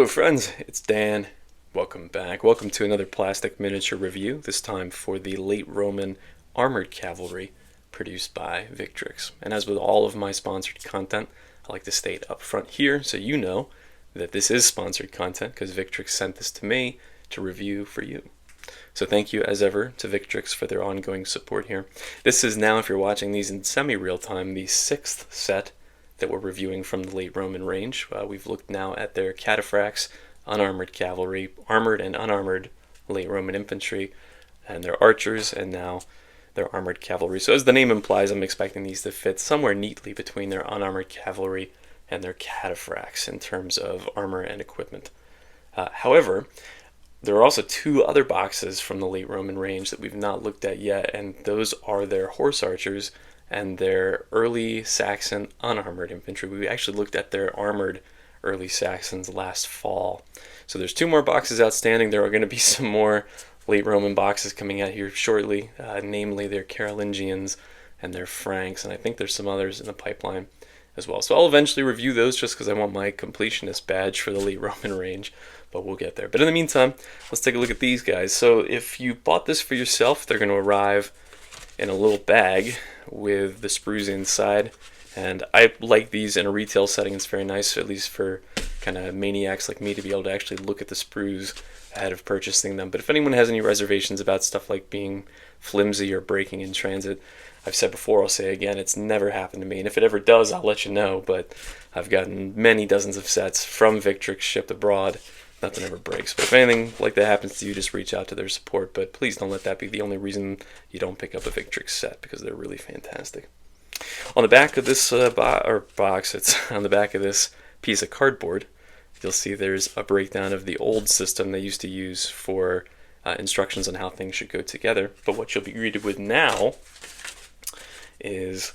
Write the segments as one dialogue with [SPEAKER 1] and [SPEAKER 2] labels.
[SPEAKER 1] friends, it's Dan. Welcome back. Welcome to another plastic miniature review, this time for the late Roman Armored Cavalry produced by Victrix. And as with all of my sponsored content, I like to state up front here so you know that this is sponsored content because Victrix sent this to me to review for you. So thank you as ever to Victrix for their ongoing support here. This is now, if you're watching these in semi-real time, the 6th set that we're reviewing from the late Roman range. We've looked now at their cataphracts, unarmored cavalry, armored and unarmored late Roman infantry, and their archers, and now their armored cavalry. So as the name implies, I'm expecting these to fit somewhere neatly between their unarmored cavalry and their cataphracts in terms of armor and equipment. However, there are also two other boxes from the late Roman range that we've not looked at yet, and those are their horse archers and their early Saxon unarmored infantry. We actually looked at their armored early Saxons last fall. So there's two more boxes outstanding. There are going to be some more late Roman boxes coming out here shortly, namely their Carolingians and their Franks, and I think there's some others in the pipeline as well. So I'll eventually review those just because I want my completionist badge for the late Roman range, but we'll get there. But in the meantime, let's take a look at these guys. So if you bought this for yourself, they're going to arrive in a little bag with the sprues inside, and I like these in a retail setting. It's very nice, at least for kind of maniacs like me, to be able to actually look at the sprues ahead of purchasing them. But if anyone has any reservations about stuff like being flimsy or breaking in transit, I've said before, I'll say again, it's never happened to me, and if it ever does, I'll let you know. But I've gotten many dozens of sets from Victrix shipped abroad. Nothing ever breaks. But if anything like that happens to you, just reach out to their support. But please don't let that be the only reason you don't pick up a Victrix set, because they're really fantastic. On the back of this box, it's on the back of this piece of cardboard, you'll see there's a breakdown of the old system they used to use for instructions on how things should go together. But what you'll be greeted with now is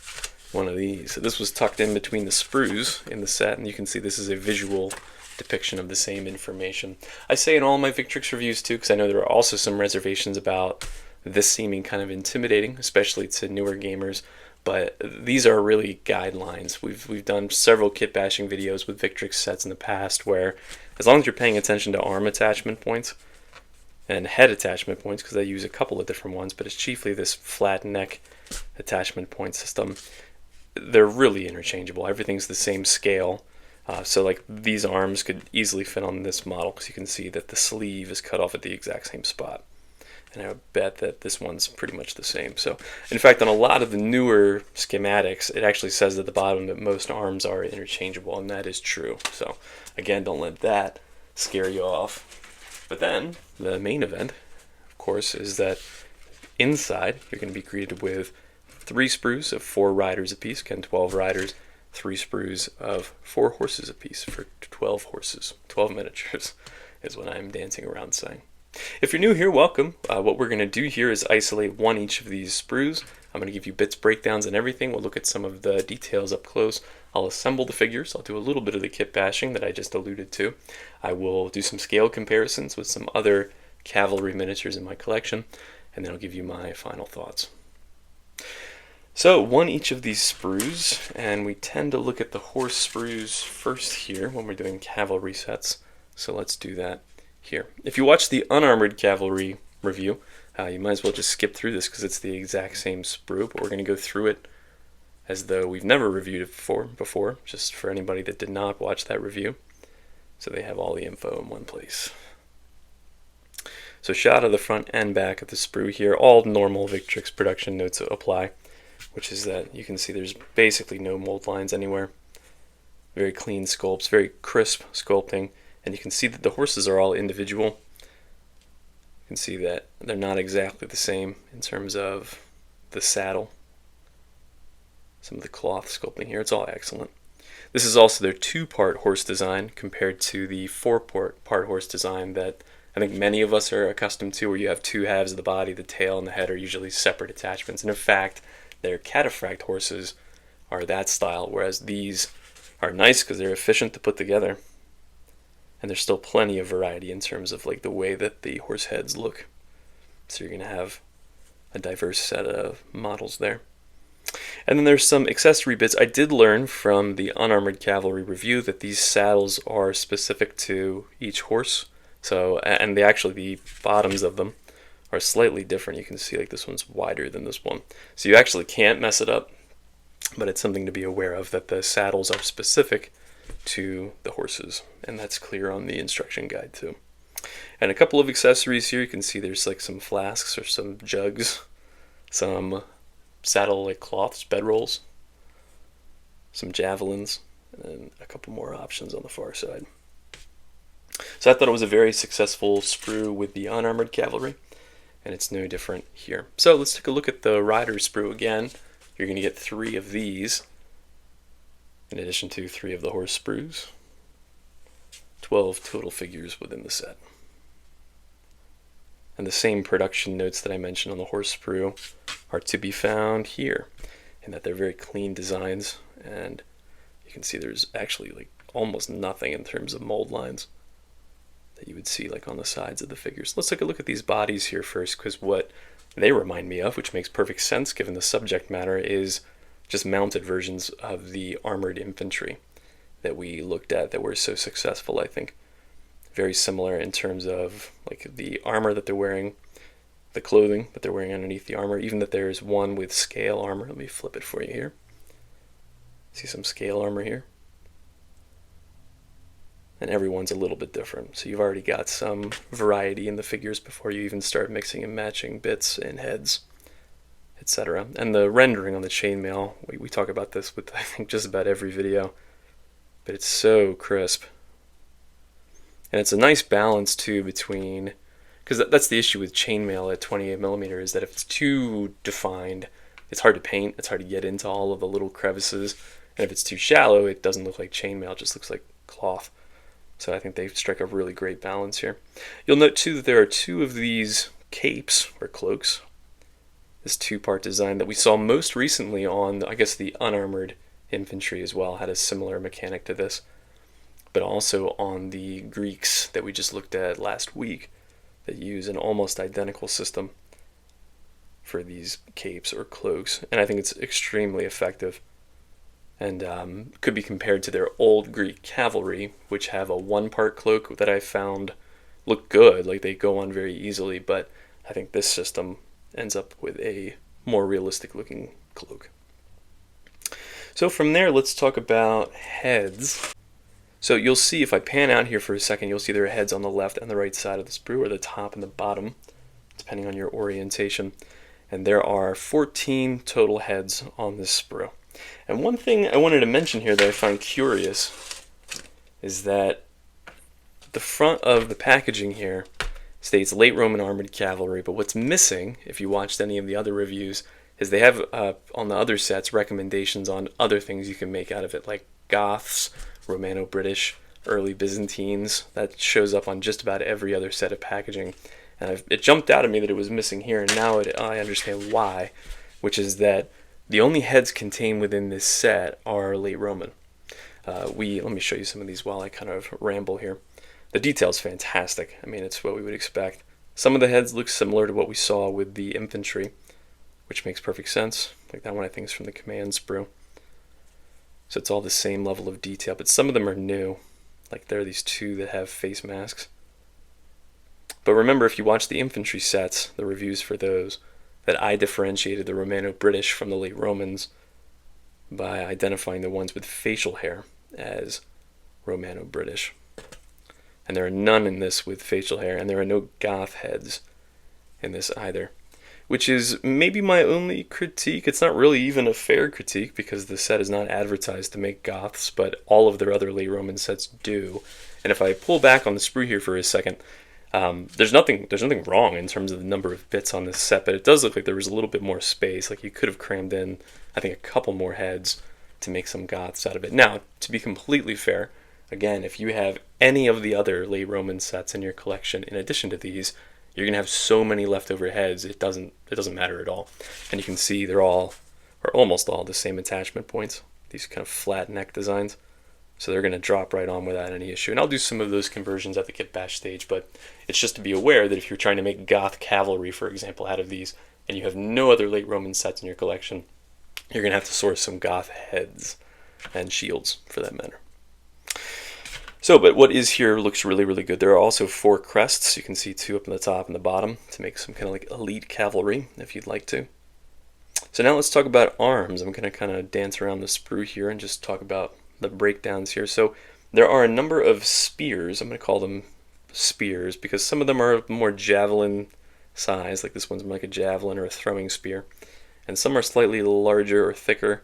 [SPEAKER 1] one of these. So this was tucked in between the sprues in the set, and you can see this is a visual depiction of the same information. I say in all my Victrix reviews too, because I know there are also some reservations about this seeming kind of intimidating, especially to newer gamers, but these are really guidelines. We've done several kit bashing videos with Victrix sets in the past where, as long as you're paying attention to arm attachment points and head attachment points, because I use a couple of different ones, but it's chiefly this flat neck attachment point system, they're really interchangeable. Everything's the same scale. So like these arms could easily fit on this model, because you can see that the sleeve is cut off at the exact same spot. And I would bet that this one's pretty much the same. So in fact, on a lot of the newer schematics, it actually says at the bottom that most arms are interchangeable, and that is true. So again, don't let that scare you off. But then the main event, of course, is that inside you're going to be greeted with 3 sprues of 4 riders apiece, again 12 riders, 3 sprues of 4 horses apiece for 12 horses. 12 miniatures is what I'm dancing around saying. If you're new here, welcome. What we're going to do here is isolate one each of these sprues. I'm going to give you bits, breakdowns, and everything. We'll look at some of the details up close. I'll assemble the figures. I'll do a little bit of the kit bashing that I just alluded to. I will do some scale comparisons with some other cavalry miniatures in my collection, and then I'll give you my final thoughts. So one each of these sprues, and we tend to look at the horse sprues first here when we're doing cavalry sets. So let's do that here. If you watch the unarmored cavalry review, you might as well just skip through this because it's the exact same sprue, but we're going to go through it as though we've never reviewed it before, just for anybody that did not watch that review, so they have all the info in one place. So shot of the front and back of the sprue here, all normal Victrix production notes apply, which is that you can see there's basically no mold lines anywhere. Very clean sculpts, very crisp sculpting, and you can see that the horses are all individual. You can see that they're not exactly the same in terms of the saddle. Some of the cloth sculpting here, it's all excellent. This is also their 2-part horse design compared to the 4-part horse design that I think many of us are accustomed to, where you have 2 halves of the body, the tail and the head are usually separate attachments. And in fact, their cataphract horses are that style, whereas these are nice because they're efficient to put together. And there's still plenty of variety in terms of like the way that the horse heads look. So you're going to have a diverse set of models there. And then there's some accessory bits. I did learn from the Unarmored Cavalry review that these saddles are specific to each horse. So, and the bottoms of them are slightly different. You can see like this one's wider than this one. So you actually can't mess it up, but it's something to be aware of, that the saddles are specific to the horses, and that's clear on the instruction guide too. And a couple of accessories here. You can see there's like some flasks or some jugs, some saddle like cloths, bedrolls, some javelins, and a couple more options on the far side. So I thought it was a very successful sprue with the Unarmored Cavalry, and it's no different here. So let's take a look at the rider sprue again. You're going to get 3 of these, in addition to 3 of the horse sprues. 12 total figures within the set. And the same production notes that I mentioned on the horse sprue are to be found here, in that they're very clean designs, and you can see there's actually like almost nothing in terms of mold lines that you would see like on the sides of the figures. Let's take a look at these bodies here first, because what they remind me of, which makes perfect sense given the subject matter, is just mounted versions of the armored infantry that we looked at that were so successful, I think. Very similar in terms of like the armor that they're wearing, the clothing that they're wearing underneath the armor, even that there's one with scale armor. Let me flip it for you here. See some scale armor here. And everyone's a little bit different. So you've already got some variety in the figures before you even start mixing and matching bits and heads, etc. And the rendering on the chainmail, we talk about this with I think just about every video, but it's so crisp. And it's a nice balance too between, because that's the issue with chainmail at 28mm, is that if it's too defined, it's hard to paint, it's hard to get into all of the little crevices, and if it's too shallow, it doesn't look like chainmail, it just looks like cloth. So I think they strike a really great balance here. You'll note too that there are 2 of these capes or cloaks, this 2-part design that we saw most recently on, I guess, the unarmored infantry as well, had a similar mechanic to this, but also on the Greeks that we just looked at last week that use an almost identical system for these capes or cloaks, and I think it's extremely effective, and could be compared to their old Greek cavalry, which have a 1-part cloak that I found look good, like they go on very easily, but I think this system ends up with a more realistic looking cloak. So from there, let's talk about heads. So you'll see, if I pan out here for a second, you'll see there are heads on the left and the right side of the sprue, or the top and the bottom, depending on your orientation. And there are 14 total heads on this sprue. And one thing I wanted to mention here that I find curious is that the front of the packaging here states late Roman armored cavalry, but what's missing, if you watched any of the other reviews, is they have on the other sets recommendations on other things you can make out of it, like Goths, Romano-British, early Byzantines. That shows up on just about every other set of packaging, and it jumped out at me that it was missing here, and now I understand why, which is that the only heads contained within this set are late Roman. Let me show you some of these while I kind of ramble here. The detail's fantastic. I mean, it's what we would expect. Some of the heads look similar to what we saw with the infantry, which makes perfect sense. Like that one I think is from the command sprue. So it's all the same level of detail, but some of them are new. Like there are these 2 that have face masks. But remember, if you watch the infantry sets, the reviews for those, that I differentiated the Romano-British from the late Romans by identifying the ones with facial hair as Romano-British. And there are none in this with facial hair, and there are no Goth heads in this either, which is maybe my only critique. It's not really even a fair critique, because the set is not advertised to make Goths, but all of their other late Roman sets do. And if I pull back on the sprue here for a second, there's nothing wrong in terms of the number of bits on this set, but it does look like there was a little bit more space. Like you could have crammed in, I think, a couple more heads to make some Goths out of it. Now, to be completely fair, again, if you have any of the other late Roman sets in your collection in addition to these, you're gonna have so many leftover heads, it doesn't matter at all. And you can see they're all, or almost all, the same attachment points, these kind of flat neck designs. So they're gonna drop right on without any issue. And I'll do some of those conversions at the kit bash stage, but it's just to be aware that if you're trying to make Goth cavalry, for example, out of these, and you have no other late Roman sets in your collection, you're going to have to source some goth heads and shields for that matter. So, but what is here looks really, really good. There are also 4 crests. You can see 2 up on the top and the bottom to make some kind of like elite cavalry if you'd like to. So now let's talk about arms. I'm going to kind of dance around the sprue here and just talk about the breakdowns here. So there are a number of spears. I'm going to call them spears because some of them are more javelin size, like this one's more like a javelin or a throwing spear. And some are slightly larger or thicker,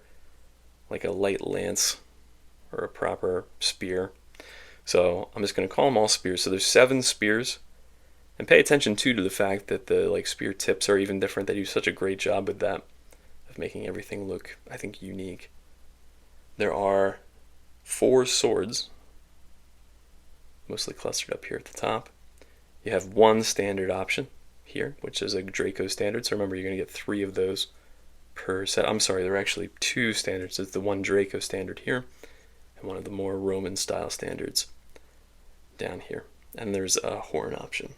[SPEAKER 1] like a light lance or a proper spear. So I'm just going to call them all spears. So there's 7 spears. And pay attention too to the fact that the spear tips are even different. They do such a great job with that, of making everything look, I think, unique. There are 4 swords, mostly clustered up here at the top. You have 1 standard option here, which is a Draco standard. So remember, you're going to get 3 of those per set. I'm sorry, there are actually 2 standards. It's the 1 Draco standard here, and one of the more Roman style standards down here. And there's a horn option.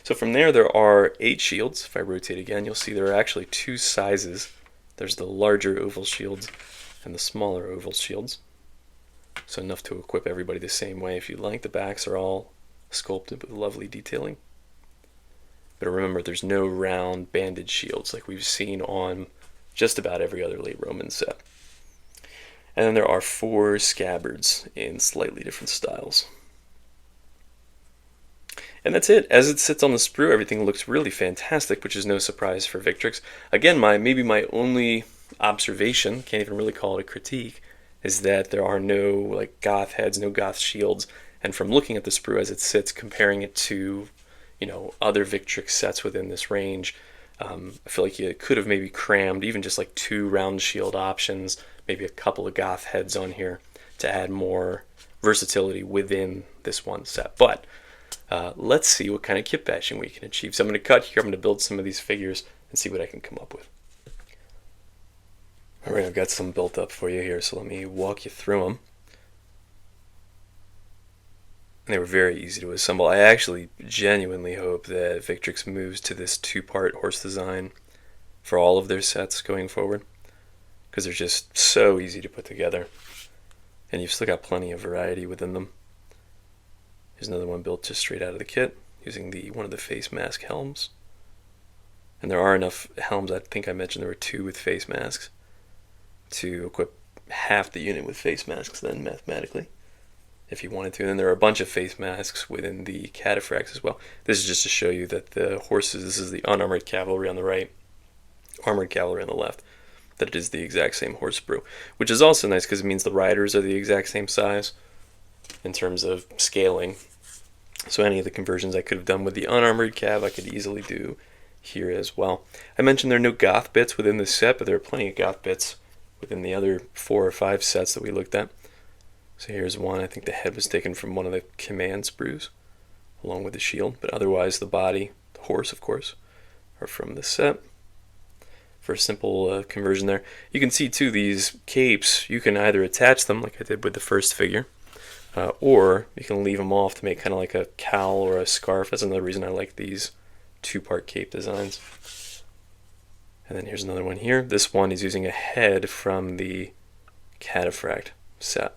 [SPEAKER 1] So from there are 8 shields. If I rotate again, you'll see there are actually 2 sizes. There's the larger oval shields and the smaller oval shields. So enough to equip everybody the same way if you like. The backs are all sculpted with lovely detailing. But remember, there's no round banded shields like we've seen on just about every other late Roman set. And then there are 4 scabbards in slightly different styles. And that's it. As it sits on the sprue, everything looks really fantastic, which is no surprise for Victrix. Again, maybe my only observation, can't even really call it a critique, is that there are no goth heads, no goth shields. And from looking at the sprue as it sits, comparing it to other Victrix sets within this range, I feel like you could have maybe crammed even just 2 round shield options, maybe a couple of goth heads on here to add more versatility within this one set. But let's see what kind of kit bashing we can achieve. So I'm going to cut here, I'm going to build some of these figures and see what I can come up with. Alright, I've got some built up for you here, so let me walk you through them. And they were very easy to assemble. I actually genuinely hope that Victrix moves to this 2-part horse design for all of their sets going forward, because they're just so easy to put together, and you've still got plenty of variety within them. Here's another one built just straight out of the kit, using one of the face mask helms. And there are enough helms, I think I mentioned there were 2 with face masks, to equip half the unit with face masks then, mathematically, if you wanted to. And then there are a bunch of face masks within the cataphracts as well. This is just to show you that the horses, this is the unarmored cavalry on the right, armored cavalry on the left, that it is the exact same horse sprue, which is also nice because it means the riders are the exact same size in terms of scaling. So any of the conversions I could have done with the unarmored cav, I could easily do here as well. I mentioned there are no goth bits within this set, but there are plenty of goth bits within the other 4 or 5 sets that we looked at. So here's one. I think the head was taken from one of the command sprues, along with the shield, but otherwise the body, the horse of course, are from the set. For a simple conversion there. You can see too, these capes, you can either attach them like I did with the first figure, or you can leave them off to make kind of like a cowl or a scarf. That's another reason I like these 2-part cape designs. And then here's another one here. This one is using a head from the cataphract set,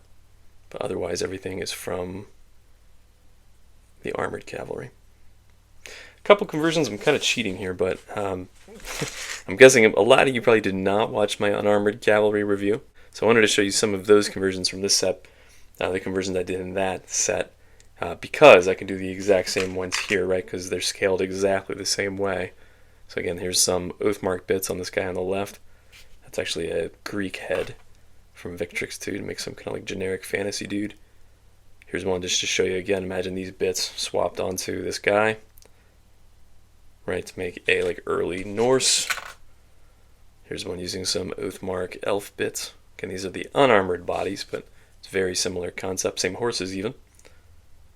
[SPEAKER 1] but otherwise everything is from the armored cavalry. A couple conversions, I'm kind of cheating here, but I'm guessing a lot of you probably did not watch my unarmored cavalry review, so I wanted to show you some of those conversions from this set, the conversions I did in that set, because I can do the exact same ones here, right, because they're scaled exactly the same way. So again, here's some oathmark bits on this guy on the left. That's actually a Greek head from Victrix 2 to make some kind of generic fantasy dude. Here's one just to show you again. Imagine these bits swapped onto this guy, right, to make a early Norse. Here's one using some oathmark elf bits. Again, these are the unarmored bodies, but it's a very similar concept. Same horses even.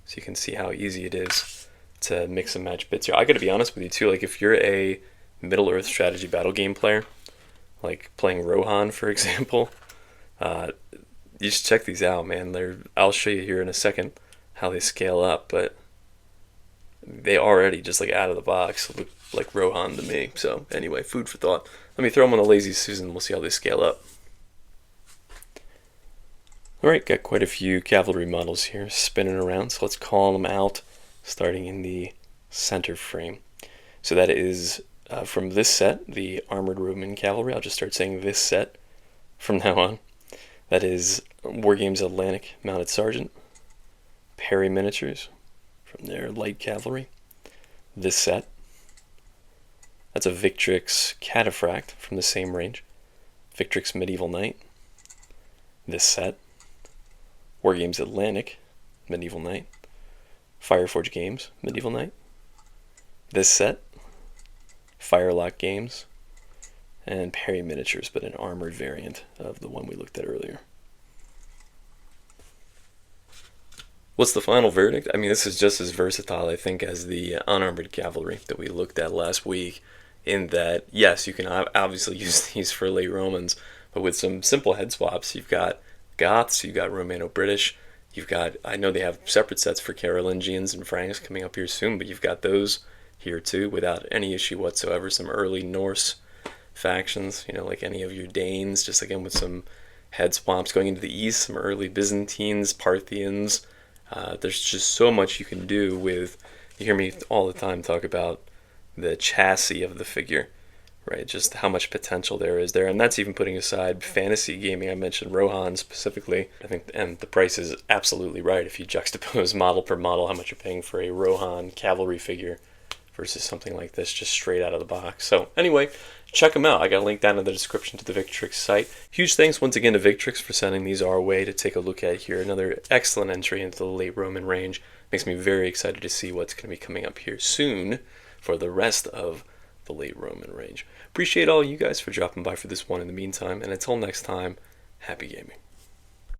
[SPEAKER 1] So you can see how easy it is to mix and match bits here. I gotta be honest with you too, if you're a Middle-earth strategy battle game player, like playing Rohan for example, you should check these out, man. I'll show you here in a second how they scale up, but they already, just like out of the box, look like Rohan to me. So anyway, food for thought. Let me throw them on a Lazy Susan. We'll see how they scale up. Alright, got quite a few cavalry models here spinning around, so let's call them out, starting in the center frame. So that is from this set, the Armored Roman Cavalry. I'll just start saying this set from now on. That is Wargames Atlantic Mounted Sergeant, Perry Miniatures from their Light Cavalry. This set. That's a Victrix Cataphract from the same range. Victrix Medieval Knight. This set. Wargames Atlantic Medieval Knight. Fireforge Games Medieval Knight. This set. Firelock Games. And Perry Miniatures, but an armored variant of the one we looked at earlier. What's the final verdict? I mean, this is just as versatile, I think, as the unarmored cavalry that we looked at last week, in that, yes, you can obviously use these for late Romans, but with some simple head swaps. You've got Goths, you've got Romano-British, you've got, I know they have separate sets for Carolingians and Franks coming up here soon, but you've got those here too without any issue whatsoever. Some early Norse factions, like any of your Danes, just again with some head swaps going into the east, some early Byzantines, Parthians. There's just so much you can do with, you hear me all the time talk about the chassis of the figure, right? Just how much potential there is there. And that's even putting aside fantasy gaming. I mentioned Rohan specifically, I think, and the price is absolutely right. If you juxtapose model per model, how much you're paying for a Rohan cavalry figure versus something like this just straight out of the box. So anyway, check them out. I got a link down in the description to the Victrix site. Huge thanks once again to Victrix for sending these our way to take a look at here. Another excellent entry into the late Roman range. Makes me very excited to see what's going to be coming up here soon for the rest of the late Roman range. Appreciate all you guys for dropping by for this one in the meantime, and until next time, happy gaming.